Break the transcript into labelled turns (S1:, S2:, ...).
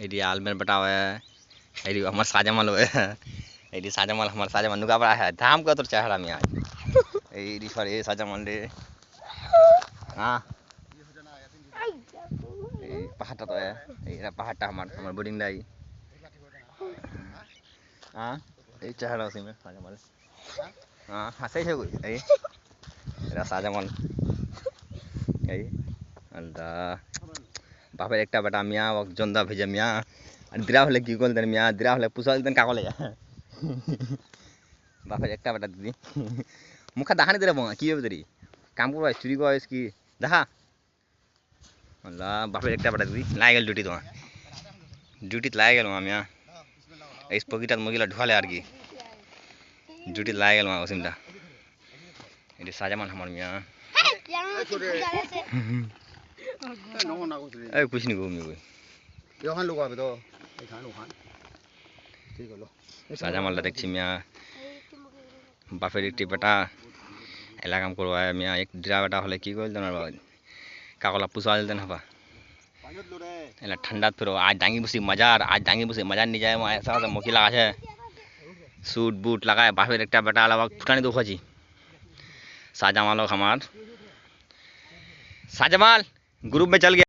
S1: এটি আলমের বেটা है এটি আমার সাজামাল है এটি সাজামাল আমার সাজামাল নুকা বড়া है धाम का তোর চেহারা আমি আজ এইটি সরে সাজামাল রে হ্যাঁ এই পাহাড়টা তো এই পাহাড়টা আমার বোর্ডিং লাই হ্যাঁ এই চেহারা আছে মে সাজামাল হ্যাঁ হাসাই છે કોઈ এই এরা সাজামাল এই আল্লাহ বাপের একটা বেটা মিয়া জন্দা ভেজে মিয়া আর দিরা হলে কি করতেন মিয়া দিরা হলে পুষা দিতেন কাকলে বাপের একটা বেটা দিদি মুখা দেখানি দিলে বঙা কি হবে তোরি কাম করবো চুরি করবো কি দেখা আল্লাহ বাপের একটা বেটা দিদি লাই গেল ডিউটিতে লাই গেল মিয়া এই পকিটাত মগিলা ঢুকালে আর কি ডিউটিতে লাই গেল ওসিমটা এটি সাজামান আমার মিয়া এই कुछ नहीं घूमी कोई
S2: यहां लोग आवे तो एखान ओखान ठीक হলো
S1: সাজামালটা দেখছি মিয়া বাপের একটি বেটা এলাকাম করবো মিয়া এক ডিরা বেটা হলে কি করল না বাবা কাকলা পুষা দিতেন হবা এলা ঠান্ডা ফিরো আজ ডাঙ্গি বসি মজার আজ ডাঙ্গি বসি মজার নিয়ে যায় ऐसा ऐसा মকি লাগাছে सूट बूट लगाए बापের একটা বেটা আলাদা ফুটানি দেখাছি साजामाल हमार साजामाल ग्रुप में चल गया।